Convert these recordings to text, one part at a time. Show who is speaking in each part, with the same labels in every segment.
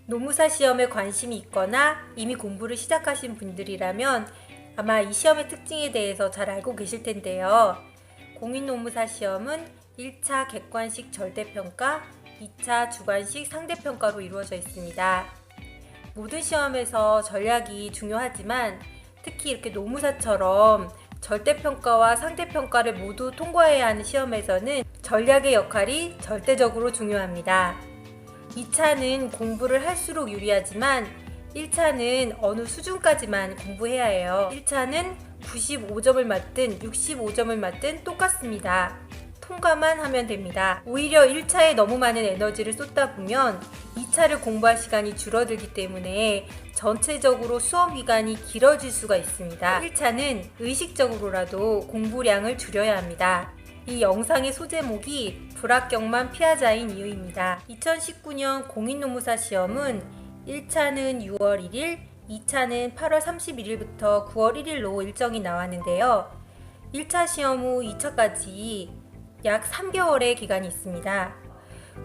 Speaker 1: 노무사 시험에 관심이 있거나 이미 공부를 시작하신 분들이라면 아마 이 시험의 특징에 대해서 잘 알고 계실 텐데요. 공인노무사 시험은 1차 객관식 절대평가, 2차 주관식 상대평가로 이루어져 있습니다. 모든 시험에서 전략이 중요하지만 특히 이렇게 노무사처럼 절대평가와 상대평가를 모두 통과해야 하는 시험에서는 전략의 역할이 절대적으로 중요합니다. 2차는 공부를 할수록 유리하지만 1차는 어느 수준까지만 공부해야 해요. 1차는 95점을 맞든 65점을 맞든 똑같습니다. 통과만 하면 됩니다. 오히려 1차에 너무 많은 에너지를 쏟다 보면 2차를 공부할 시간이 줄어들기 때문에 전체적으로 수험 기간이 길어질 수가 있습니다. 1차는 의식적으로라도 공부량을 줄여야 합니다. 이 영상의 소제목이 불합격만 피하자인 이유입니다. 2019년 공인노무사 시험은 1차는 6월 1일, 2차는 8월 31일부터 9월 1일로 일정이 나왔는데요. 1차 시험 후 2차까지 약 3개월의 기간이 있습니다.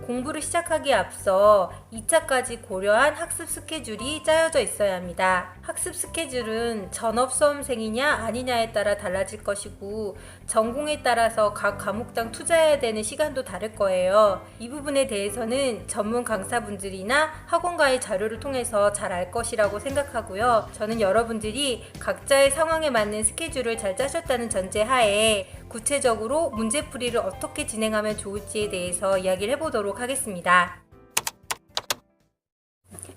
Speaker 1: 공부를 시작하기에 앞서 2차까지 고려한 학습 스케줄이 짜여져 있어야 합니다. 학습 스케줄은 전업 수험생이냐 아니냐에 따라 달라질 것이고 전공에 따라서 각 과목당 투자해야 되는 시간도 다를 거예요. 이 부분에 대해서는 전문 강사분들이나 학원가의 자료를 통해서 잘 알 것이라고 생각하고요. 저는 여러분들이 각자의 상황에 맞는 스케줄을 잘 짜셨다는 전제하에 구체적으로 문제풀이를 어떻게 진행하면 좋을지에 대해서 이야기를 해보도록 하겠습니다.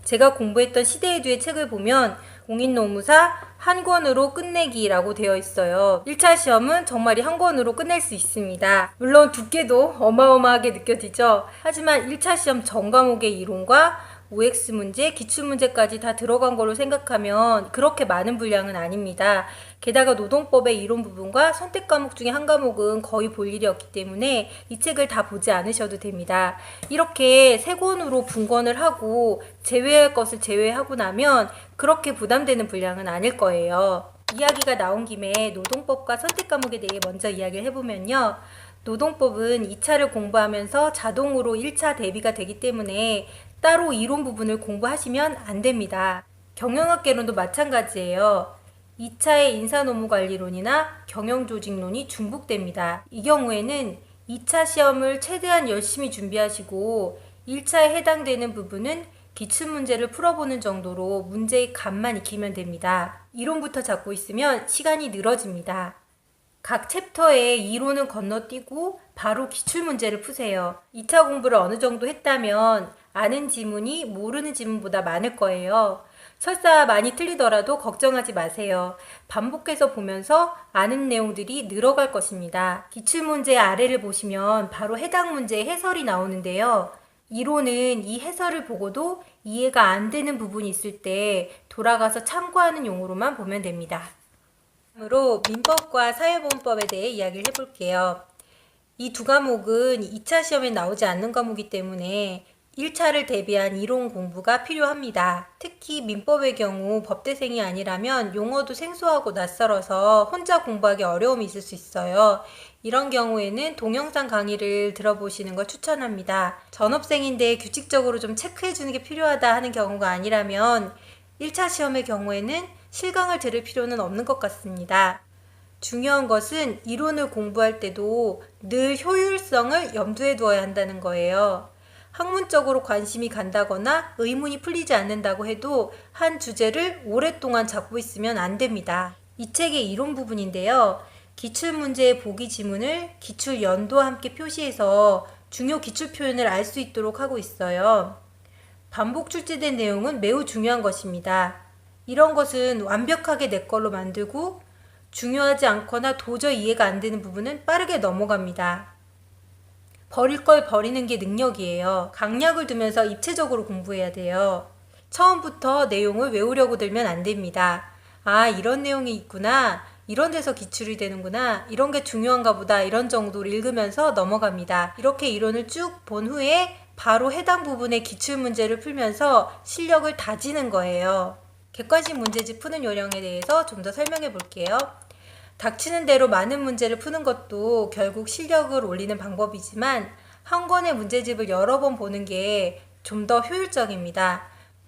Speaker 1: 제가 공부했던 시대의 책을 보면 공인노무사 한 권으로 끝내기라고 되어 있어요. 1차 시험은 정말 한 권으로 끝낼 수 있습니다. 물론 두께도 어마어마하게 느껴지죠. 하지만 1차 시험 전 과목의 이론과 OX 문제, 기출문제까지 다 들어간 걸로 생각하면 그렇게 많은 분량은 아닙니다. 게다가 노동법의 이론 부분과 선택 과목 중에 한 과목은 거의 볼 일이 없기 때문에 이 책을 다 보지 않으셔도 됩니다. 이렇게 세 권으로 분권을 하고 제외할 것을 제외하고 나면 그렇게 부담되는 분량은 아닐 거예요. 이야기가 나온 김에 노동법과 선택 과목에 대해 먼저 이야기를 해보면요. 노동법은 2차를 공부하면서 자동으로 1차 대비가 되기 때문에 따로 이론 부분을 공부하시면 안 됩니다. 경영학개론도 마찬가지예요. 2차의 인사노무관리론이나 경영조직론이 중복됩니다. 이 경우에는 2차 시험을 최대한 열심히 준비하시고 1차에 해당되는 부분은 기출문제를 풀어보는 정도로 문제의 감만 익히면 됩니다. 이론부터 잡고 있으면 시간이 늘어집니다. 각 챕터의 이론은 건너뛰고 바로 기출문제를 푸세요. 2차 공부를 어느 정도 했다면 아는 지문이 모르는 지문보다 많을 거예요. 설사 많이 틀리더라도 걱정하지 마세요. 반복해서 보면서 아는 내용들이 늘어갈 것입니다. 기출문제 아래를 보시면 바로 해당 문제의 해설이 나오는데요. 이론은 이 해설을 보고도 이해가 안 되는 부분이 있을 때 돌아가서 참고하는 용어로만 보면 됩니다. 다음으로 민법과 사회보험법에 대해 이야기를 해볼게요. 이 두 과목은 2차 시험에 나오지 않는 과목이기 때문에 1차를 대비한 이론 공부가 필요합니다. 특히 민법의 경우 법대생이 아니라면 용어도 생소하고 낯설어서 혼자 공부하기 어려움이 있을 수 있어요. 이런 경우에는 동영상 강의를 들어보시는 걸 추천합니다. 전업생인데 규칙적으로 좀 체크해주는 게 필요하다 하는 경우가 아니라면 1차 시험의 경우에는 실강을 들을 필요는 없는 것 같습니다. 중요한 것은 이론을 공부할 때도 늘 효율성을 염두에 두어야 한다는 거예요. 학문적으로 관심이 간다거나 의문이 풀리지 않는다고 해도 한 주제를 오랫동안 잡고 있으면 안 됩니다. 이 책의 이론 부분인데요. 기출문제의 보기 지문을 기출 연도와 함께 표시해서 중요 기출 표현을 알 수 있도록 하고 있어요. 반복 출제된 내용은 매우 중요한 것입니다. 이런 것은 완벽하게 내 걸로 만들고 중요하지 않거나 도저히 이해가 안 되는 부분은 빠르게 넘어갑니다. 버릴 걸 버리는 게 능력이에요. 강약을 두면서 입체적으로 공부해야 돼요. 처음부터 내용을 외우려고 들면 안 됩니다. 아, 이런 내용이 있구나. 이런 데서 기출이 되는구나. 이런 게 중요한가 보다. 이런 정도로 읽으면서 넘어갑니다. 이렇게 이론을 쭉 본 후에 바로 해당 부분의 기출문제를 풀면서 실력을 다지는 거예요. 객관식 문제집 푸는 요령에 대해서 좀 더 설명해 볼게요. 닥치는 대로 많은 문제를 푸는 것도 결국 실력을 올리는 방법이지만 한 권의 문제집을 여러 번 보는 게 좀 더 효율적입니다.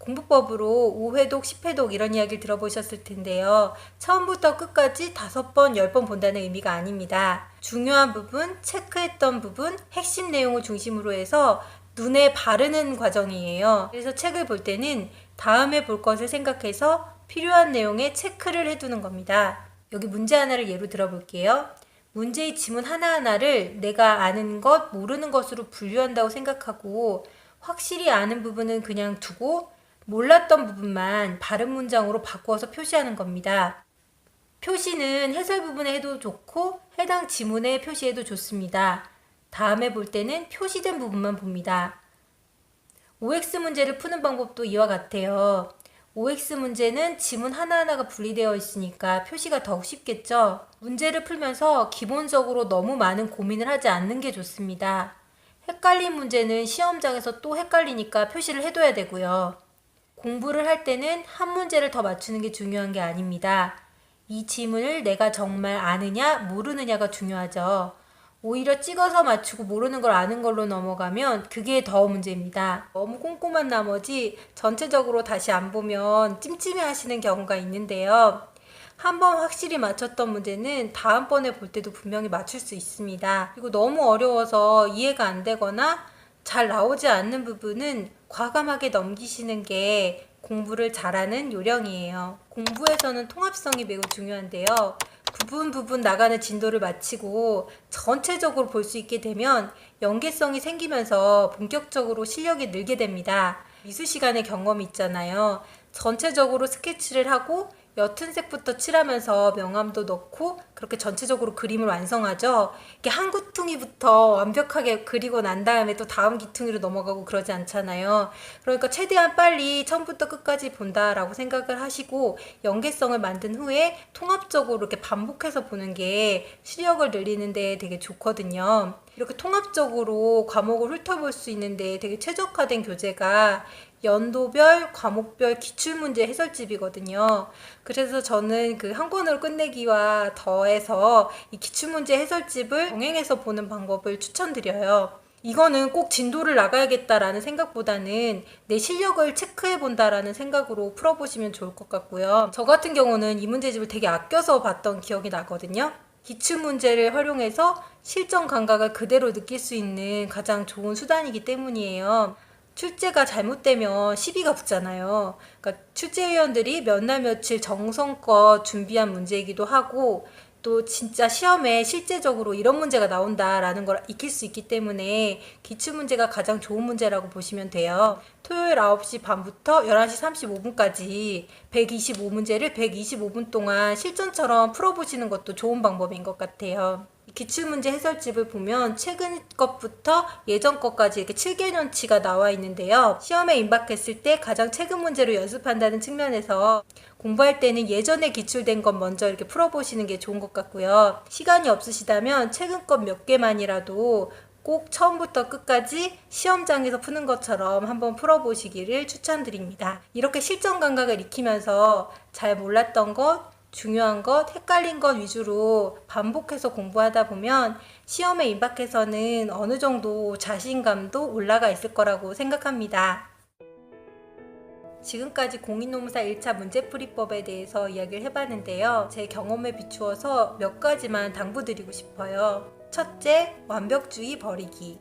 Speaker 1: 공부법으로 5회독, 10회독 이런 이야기를 들어보셨을 텐데요. 처음부터 끝까지 5번, 10번 본다는 의미가 아닙니다. 중요한 부분, 체크했던 부분, 핵심 내용을 중심으로 해서 눈에 바르는 과정이에요. 그래서 책을 볼 때는 다음에 볼 것을 생각해서 필요한 내용에 체크를 해두는 겁니다. 여기 문제 하나를 예로 들어볼게요. 문제의 지문 하나하나를 내가 아는 것, 모르는 것으로 분류한다고 생각하고 확실히 아는 부분은 그냥 두고 몰랐던 부분만 바른 문장으로 바꾸어서 표시하는 겁니다. 표시는 해설 부분에 해도 좋고 해당 지문에 표시해도 좋습니다. 다음에 볼 때는 표시된 부분만 봅니다. OX 문제를 푸는 방법도 이와 같아요. OX 문제는 지문 하나하나가 분리되어 있으니까 표시가 더욱 쉽겠죠? 문제를 풀면서 기본적으로 너무 많은 고민을 하지 않는 게 좋습니다. 헷갈린 문제는 시험장에서 또 헷갈리니까 표시를 해둬야 되고요. 공부를 할 때는 한 문제를 더 맞추는 게 중요한 게 아닙니다. 이 지문을 내가 정말 아느냐, 모르느냐가 중요하죠. 오히려 찍어서 맞추고 모르는 걸 아는 걸로 넘어가면 그게 더 문제입니다. 너무 꼼꼼한 나머지 전체적으로 다시 안 보면 찜찜해 하시는 경우가 있는데요. 한번 확실히 맞췄던 문제는 다음번에 볼 때도 분명히 맞출 수 있습니다. 그리고 너무 어려워서 이해가 안 되거나 잘 나오지 않는 부분은 과감하게 넘기시는 게 공부를 잘하는 요령이에요. 공부에서는 통합성이 매우 중요한데요. 부분 나가는 진도를 마치고 전체적으로 볼 수 있게 되면 연계성이 생기면서 본격적으로 실력이 늘게 됩니다. 미술 시간의 경험이 있잖아요. 전체적으로 스케치를 하고 옅은 색부터 칠하면서 명암도 넣고 그렇게 전체적으로 그림을 완성하죠. 이렇게 한 구퉁이부터 완벽하게 그리고 난 다음에 또 다음 기퉁이로 넘어가고 그러지 않잖아요. 그러니까 최대한 빨리 처음부터 끝까지 본다라고 생각을 하시고 연계성을 만든 후에 통합적으로 이렇게 반복해서 보는 게 실력을 늘리는 데 되게 좋거든요. 이렇게 통합적으로 과목을 훑어볼 수 있는데 되게 최적화된 교재가 연도별, 과목별 기출문제 해설집이거든요. 그래서 저는 그 한 권으로 끝내기와 더해서 이 기출문제 해설집을 병행해서 보는 방법을 추천드려요. 이거는 꼭 진도를 나가야겠다라는 생각보다는 내 실력을 체크해 본다라는 생각으로 풀어보시면 좋을 것 같고요. 저 같은 경우는 이 문제집을 되게 아껴서 봤던 기억이 나거든요. 기출문제를 활용해서 실전 감각을 그대로 느낄 수 있는 가장 좋은 수단이기 때문이에요. 출제가 잘못되면 시비가 붙잖아요. 그러니까 출제위원들이 몇 날 며칠 정성껏 준비한 문제이기도 하고 또 진짜 시험에 실제적으로 이런 문제가 나온다라는 걸 익힐 수 있기 때문에 기출문제가 가장 좋은 문제라고 보시면 돼요. 토요일 9시 반부터 11시 35분까지 125문제를 125분 동안 실전처럼 풀어보시는 것도 좋은 방법인 것 같아요. 기출문제 해설집을 보면 최근 것부터 예전 것까지 이렇게 7개년치가 나와 있는데요. 시험에 임박했을 때 가장 최근 문제로 연습한다는 측면에서 공부할 때는 예전에 기출된 것 먼저 이렇게 풀어보시는 게 좋은 것 같고요. 시간이 없으시다면 최근 것 몇 개만이라도 꼭 처음부터 끝까지 시험장에서 푸는 것처럼 한번 풀어보시기를 추천드립니다. 이렇게 실전 감각을 익히면서 잘 몰랐던 것, 중요한 것, 헷갈린 것 위주로 반복해서 공부하다 보면 시험에 임박해서는 어느 정도 자신감도 올라가 있을 거라고 생각합니다. 지금까지 공인노무사 1차 문제풀이법에 대해서 이야기를 해봤는데요. 제 경험에 비추어서 몇 가지만 당부드리고 싶어요. 첫째, 완벽주의 버리기.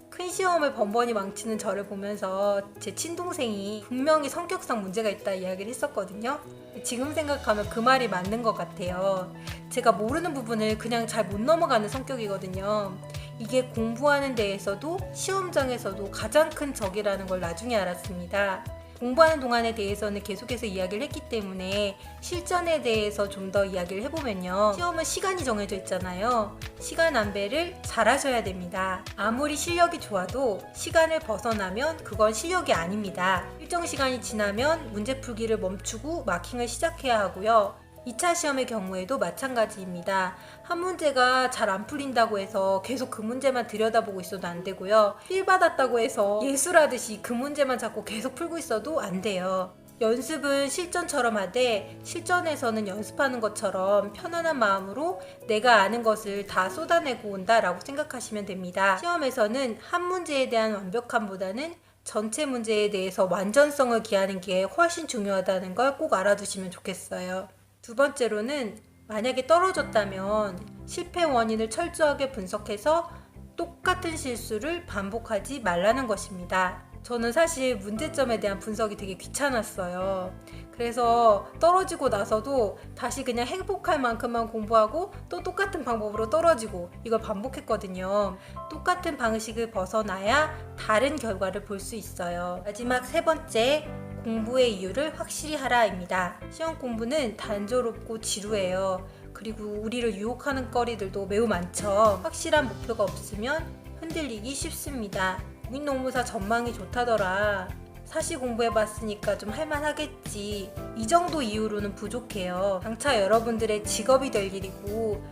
Speaker 1: 큰 시험을 번번이 망치는 저를 보면서 제 친동생이 분명히 성격상 문제가 있다 이야기를 했었거든요. 지금 생각하면 그 말이 맞는 것 같아요. 제가 모르는 부분을 그냥 잘 못 넘어가는 성격이거든요. 이게 공부하는 데에서도 시험장에서도 가장 큰 적이라는 걸 나중에 알았습니다. 공부하는 동안에 대해서는 계속해서 이야기를 했기 때문에 실전에 대해서 좀 더 이야기를 해보면요. 시험은 시간이 정해져 있잖아요. 시간 안배를 잘 하셔야 됩니다. 아무리 실력이 좋아도 시간을 벗어나면 그건 실력이 아닙니다. 일정 시간이 지나면 문제 풀기를 멈추고 마킹을 시작해야 하고요. 2차 시험의 경우에도 마찬가지입니다. 한 문제가 잘 안 풀린다고 해서 계속 그 문제만 들여다보고 있어도 안 되고요. 필 받았다고 해서 예술하듯이 그 문제만 자꾸 계속 풀고 있어도 안 돼요. 연습은 실전처럼 하되 실전에서는 연습하는 것처럼 편안한 마음으로 내가 아는 것을 다 쏟아내고 온다라고 생각하시면 됩니다. 시험에서는 한 문제에 대한 완벽함보다는 전체 문제에 대해서 완전성을 기하는 게 훨씬 중요하다는 걸 꼭 알아두시면 좋겠어요. 두 번째로는 만약에 떨어졌다면 실패 원인을 철저하게 분석해서 똑같은 실수를 반복하지 말라는 것입니다. 저는 사실 문제점에 대한 분석이 되게 귀찮았어요. 그래서 떨어지고 나서도 다시 그냥 행복할 만큼만 공부하고 또 똑같은 방법으로 떨어지고 이걸 반복했거든요. 똑같은 방식을 벗어나야 다른 결과를 볼 수 있어요. 마지막 세 번째, 공부의 이유를 확실히 하라입니다. 시험 공부는 단조롭고 지루해요. 그리고 우리를 유혹하는 거리들도 매우 많죠. 확실한 목표가 없으면 흔들리기 쉽습니다. 공인노무사 전망이 좋다더라. 사시 공부해봤으니까 좀 할만하겠지. 이 정도 이유로는 부족해요. 장차 여러분들의 직업이 될 일이고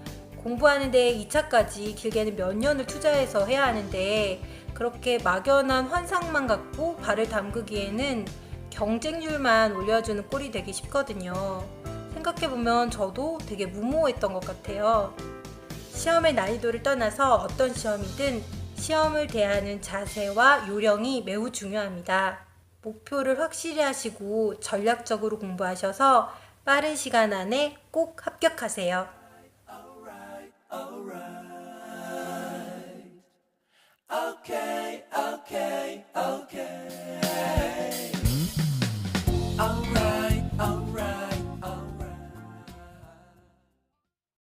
Speaker 1: 공부하는 데 2차까지 길게는 몇 년을 투자해서 해야 하는데 그렇게 막연한 환상만 갖고 발을 담그기에는 경쟁률만 올려주는 꼴이 되기 쉽거든요. 생각해보면 저도 되게 무모했던 것 같아요. 시험의 난이도를 떠나서 어떤 시험이든 시험을 대하는 자세와 요령이 매우 중요합니다. 목표를 확실히 하시고 전략적으로 공부하셔서 빠른 시간 안에 꼭 합격하세요.
Speaker 2: Okay.